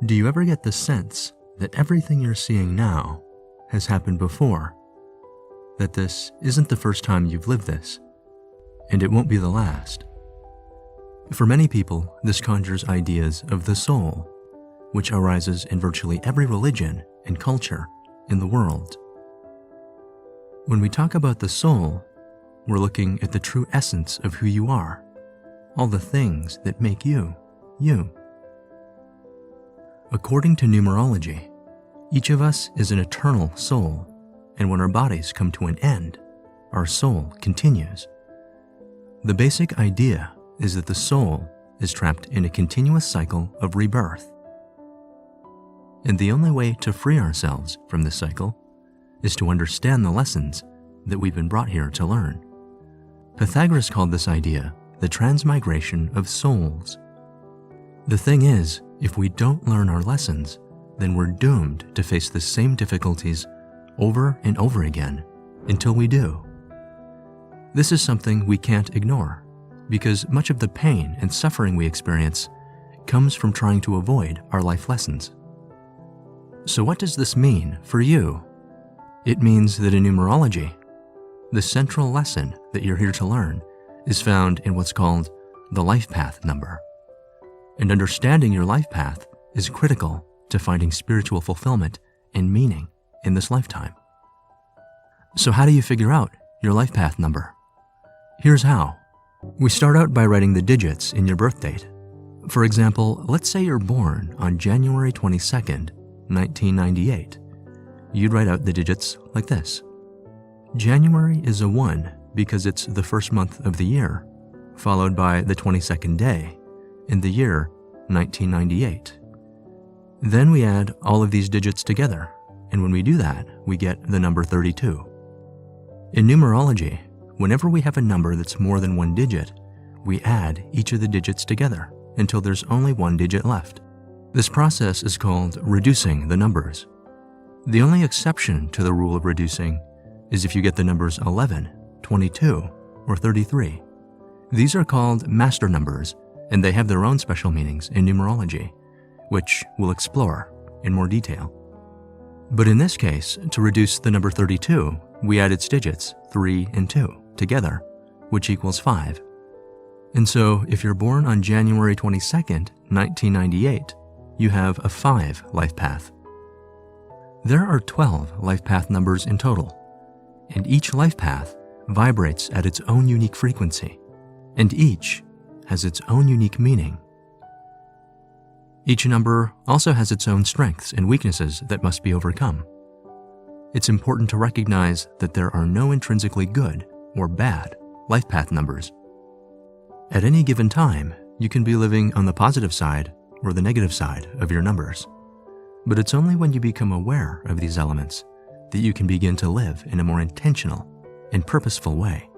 Do you ever get the sense that everything you're seeing now has happened before? That this isn't the first time you've lived this, and it won't be the last? For many people, this conjures ideas of the soul, which arises in virtually every religion and culture in the world. When we talk about the soul, we're looking at the true essence of who you are, all the things that make you, you. According to numerology, each of us is an eternal soul, and when our bodies come to an end, our soul continues. The basic idea is that the soul is trapped in a continuous cycle of rebirth. And the only way to free ourselves from this cycle is to understand the lessons that we've been brought here to learn. Pythagoras called this idea the transmigration of souls. The thing is, if we don't learn our lessons, then we're doomed to face the same difficulties over and over again until we do. This is something we can't ignore, because much of the pain and suffering we experience comes from trying to avoid our life lessons. So what does this mean for you? It means that in numerology, the central lesson that you're here to learn is found in what's called the life path number. And understanding your life path is critical to finding spiritual fulfillment and meaning in this lifetime. So how do you figure out your life path number? Here's how. We start out by writing the digits in your birth date. For example, let's say you're born on January 22nd, 1998. You'd write out the digits like this. January is a 1 because it's the first month of the year, followed by the 22nd day in the year 1998. Then we add all of these digits together, and when we do that, we get the number 32. In numerology, whenever we have a number that's more than one digit, we add each of the digits together until there's only one digit left. This process is called reducing the numbers. The only exception to the rule of reducing is if you get the numbers 11, 22, or 33. These are called master numbers, and they have their own special meanings in numerology, which we'll explore in more detail. But in this case, to reduce the number 32, we add its digits, 3 and 2, together, which equals 5. And so, if you're born on January 22nd, 1998, you have a 5 life path. There are 12 life path numbers in total, and each life path vibrates at its own unique frequency, and each has its own unique meaning. Each number also has its own strengths and weaknesses that must be overcome. It's important to recognize that there are no intrinsically good or bad life path numbers. At any given time, you can be living on the positive side or the negative side of your numbers. But it's only when you become aware of these elements that you can begin to live in a more intentional and purposeful way.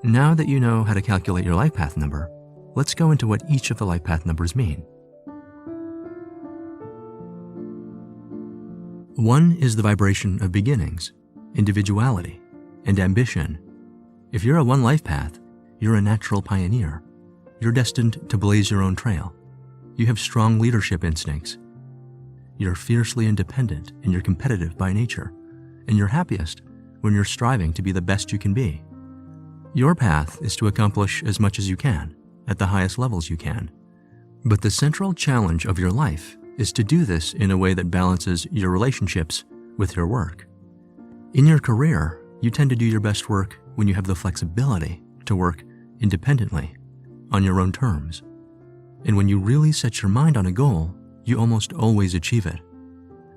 Now that you know how to calculate your life path number, let's go into what each of the life path numbers mean. 1 is the vibration of beginnings, individuality, and ambition. If you're a 1 life path, you're a natural pioneer. You're destined to blaze your own trail. You have strong leadership instincts. You're fiercely independent and you're competitive by nature, and you're happiest when you're striving to be the best you can be. Your path is to accomplish as much as you can, at the highest levels you can. But the central challenge of your life is to do this in a way that balances your relationships with your work. In your career, you tend to do your best work when you have the flexibility to work independently, on your own terms. And when you really set your mind on a goal, you almost always achieve it.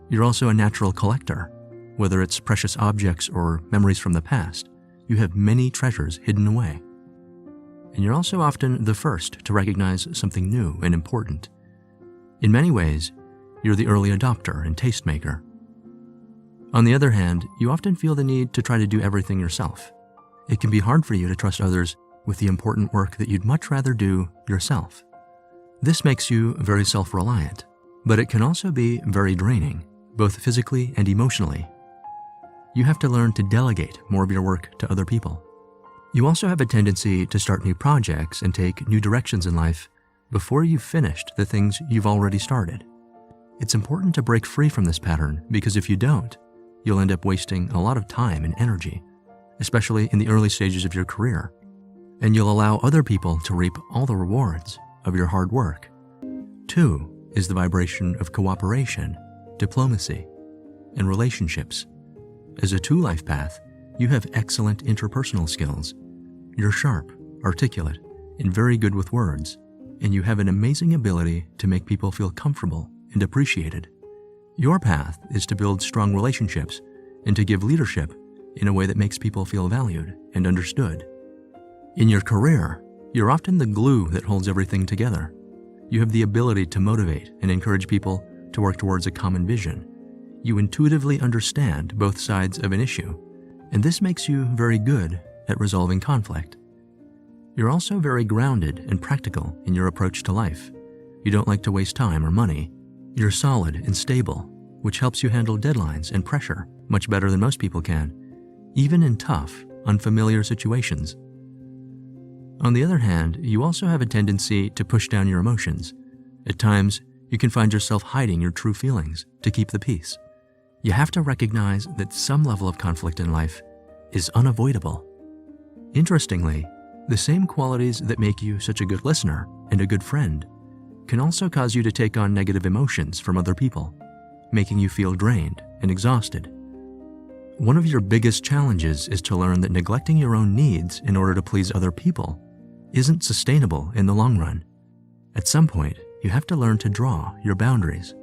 You're also a natural collector. Whether it's precious objects or memories from the past, you have many treasures hidden away. And you're also often the first to recognize something new and important. In many ways, you're the early adopter and tastemaker. On the other hand, you often feel the need to try to do everything yourself. It can be hard for you to trust others with the important work that you'd much rather do yourself. This makes you very self-reliant, but it can also be very draining, both physically and emotionally. You have to learn to delegate more of your work to other people. You also have a tendency to start new projects and take new directions in life before you've finished the things you've already started. It's important to break free from this pattern because if you don't, you'll end up wasting a lot of time and energy, especially in the early stages of your career, and you'll allow other people to reap all the rewards of your hard work. 2 is the vibration of cooperation, diplomacy, and relationships. As a 2 life path, you have excellent interpersonal skills. You're sharp, articulate, and very good with words, and you have an amazing ability to make people feel comfortable and appreciated. Your path is to build strong relationships and to give leadership in a way that makes people feel valued and understood. In your career, you're often the glue that holds everything together. You have the ability to motivate and encourage people to work towards a common vision. You intuitively understand both sides of an issue, and this makes you very good at resolving conflict. You're also very grounded and practical in your approach to life. You don't like to waste time or money. You're solid and stable, which helps you handle deadlines and pressure much better than most people can, even in tough, unfamiliar situations. On the other hand, you also have a tendency to push down your emotions. At times, you can find yourself hiding your true feelings to keep the peace. You have to recognize that some level of conflict in life is unavoidable. Interestingly, the same qualities that make you such a good listener and a good friend can also cause you to take on negative emotions from other people, making you feel drained and exhausted. One of your biggest challenges is to learn that neglecting your own needs in order to please other people isn't sustainable in the long run. At some point, you have to learn to draw your boundaries.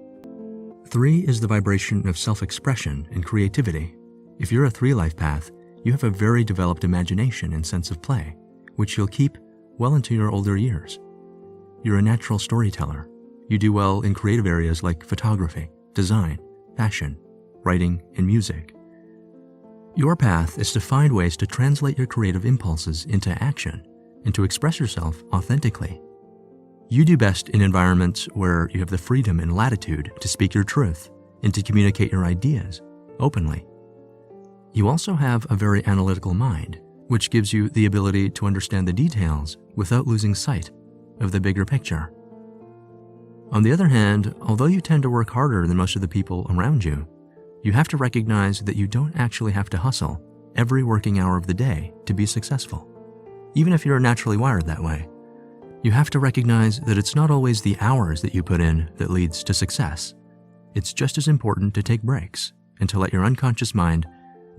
3 is the vibration of self-expression and creativity. If you're a 3 life path, you have a very developed imagination and sense of play, which you'll keep well into your older years. You're a natural storyteller. You do well in creative areas like photography, design, fashion, writing, and music. Your path is to find ways to translate your creative impulses into action and to express yourself authentically. You do best in environments where you have the freedom and latitude to speak your truth and to communicate your ideas openly. You also have a very analytical mind, which gives you the ability to understand the details without losing sight of the bigger picture. On the other hand, although you tend to work harder than most of the people around you, you have to recognize that you don't actually have to hustle every working hour of the day to be successful, even if you're naturally wired that way. You have to recognize that it's not always the hours that you put in that leads to success. It's just as important to take breaks and to let your unconscious mind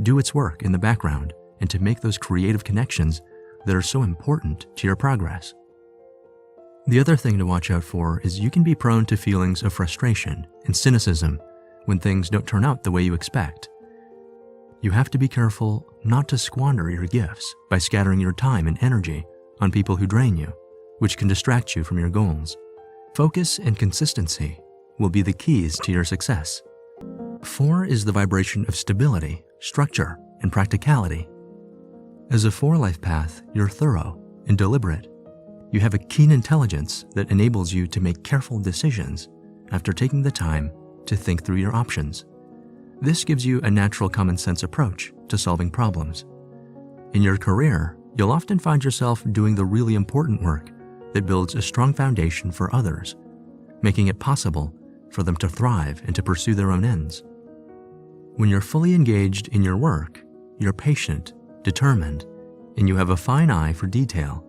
do its work in the background and to make those creative connections that are so important to your progress. The other thing to watch out for is you can be prone to feelings of frustration and cynicism when things don't turn out the way you expect. You have to be careful not to squander your gifts by scattering your time and energy on people who drain you, which can distract you from your goals. Focus and consistency will be the keys to your success. 4 is the vibration of stability, structure, and practicality. As a 4 life path, you're thorough and deliberate. You have a keen intelligence that enables you to make careful decisions after taking the time to think through your options. This gives you a natural common sense approach to solving problems. In your career, you'll often find yourself doing the really important work that builds a strong foundation for others, making it possible for them to thrive and to pursue their own ends. When you're fully engaged in your work, you're patient, determined, and you have a fine eye for detail.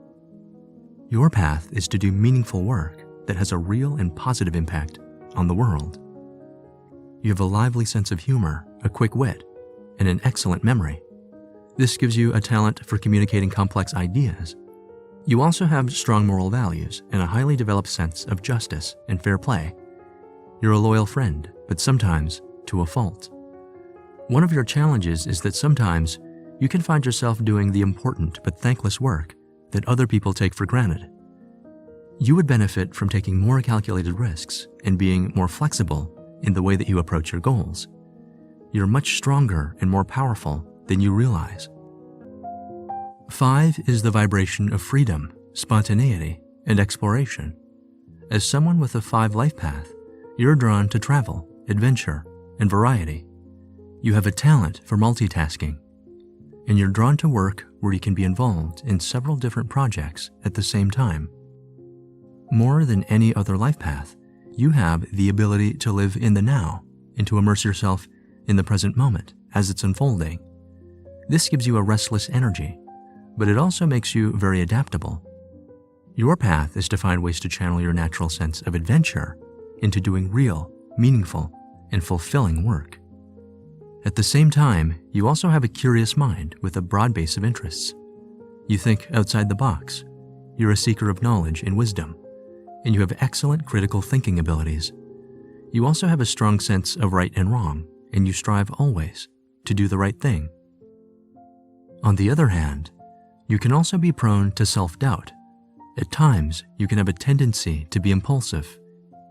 Your path is to do meaningful work that has a real and positive impact on the world. You have a lively sense of humor, a quick wit, and an excellent memory. This gives you a talent for communicating complex ideas. You also have strong moral values and a highly developed sense of justice and fair play. You're a loyal friend, but sometimes to a fault. One of your challenges is that sometimes you can find yourself doing the important but thankless work that other people take for granted. You would benefit from taking more calculated risks and being more flexible in the way that you approach your goals. You're much stronger and more powerful than you realize. 5 is the vibration of freedom, spontaneity, and exploration. As someone with a 5 life path, you're drawn to travel, adventure, and variety. You have a talent for multitasking, and you're drawn to work where you can be involved in several different projects at the same time. More than any other life path, you have the ability to live in the now and to immerse yourself in the present moment as it's unfolding. This gives you a restless energy, but it also makes you very adaptable. Your path is to find ways to channel your natural sense of adventure into doing real, meaningful, and fulfilling work. At the same time, you also have a curious mind with a broad base of interests. You think outside the box. You're a seeker of knowledge and wisdom, and you have excellent critical thinking abilities. You also have a strong sense of right and wrong, and you strive always to do the right thing. On the other hand, you can also be prone to self-doubt. At times, you can have a tendency to be impulsive,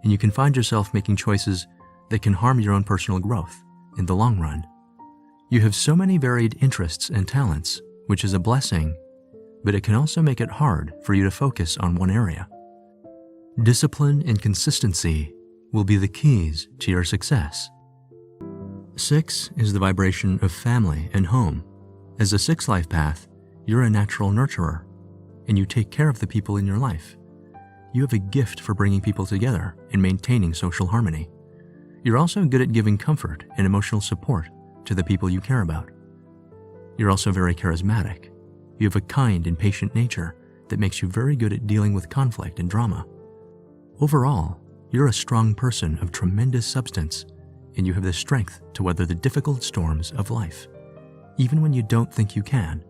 and you can find yourself making choices that can harm your own personal growth in the long run. You have so many varied interests and talents, which is a blessing, but it can also make it hard for you to focus on one area. Discipline and consistency will be the keys to your success. 6 is the vibration of family and home. As a 6 life path, you're a natural nurturer, and you take care of the people in your life. You have a gift for bringing people together and maintaining social harmony. You're also good at giving comfort and emotional support to the people you care about. You're also very charismatic. You have a kind and patient nature that makes you very good at dealing with conflict and drama. Overall, you're a strong person of tremendous substance, and you have the strength to weather the difficult storms of life, even when you don't think you can.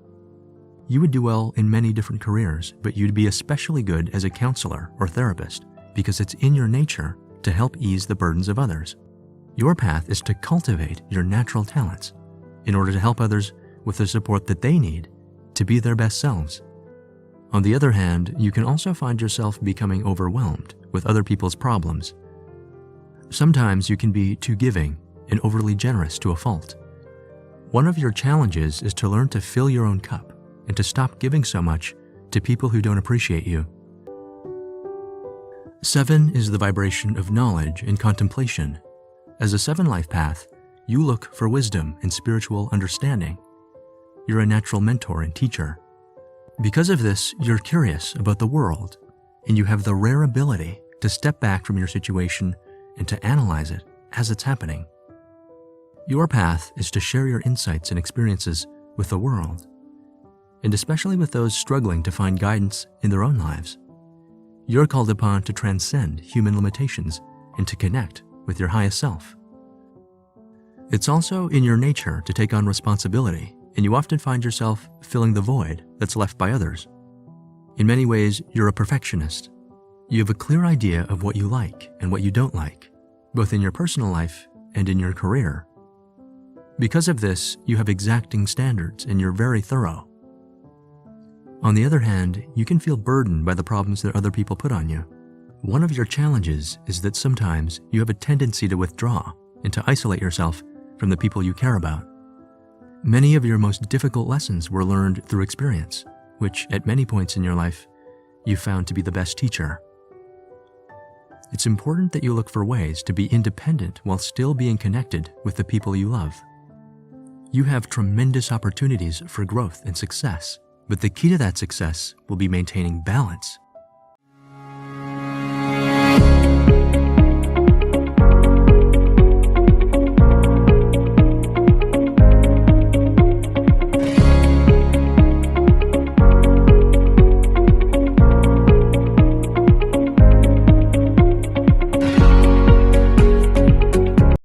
You would do well in many different careers, but you'd be especially good as a counselor or therapist because it's in your nature to help ease the burdens of others. Your path is to cultivate your natural talents in order to help others with the support that they need to be their best selves. On the other hand, you can also find yourself becoming overwhelmed with other people's problems. Sometimes you can be too giving and overly generous to a fault. One of your challenges is to learn to fill your own cup and to stop giving so much to people who don't appreciate you. 7 is the vibration of knowledge and contemplation. As a 7 life path, you look for wisdom and spiritual understanding. You're a natural mentor and teacher. Because of this, you're curious about the world, and you have the rare ability to step back from your situation and to analyze it as it's happening. Your path is to share your insights and experiences with the world, and especially with those struggling to find guidance in their own lives. You're called upon to transcend human limitations and to connect with your highest self. It's also in your nature to take on responsibility, and you often find yourself filling the void that's left by others. In many ways, you're a perfectionist. You have a clear idea of what you like and what you don't like, both in your personal life and in your career. Because of this, you have exacting standards and you're very thorough. On the other hand, you can feel burdened by the problems that other people put on you. One of your challenges is that sometimes you have a tendency to withdraw and to isolate yourself from the people you care about. Many of your most difficult lessons were learned through experience, which at many points in your life, you found to be the best teacher. It's important that you look for ways to be independent while still being connected with the people you love. You have tremendous opportunities for growth and success, but the key to that success will be maintaining balance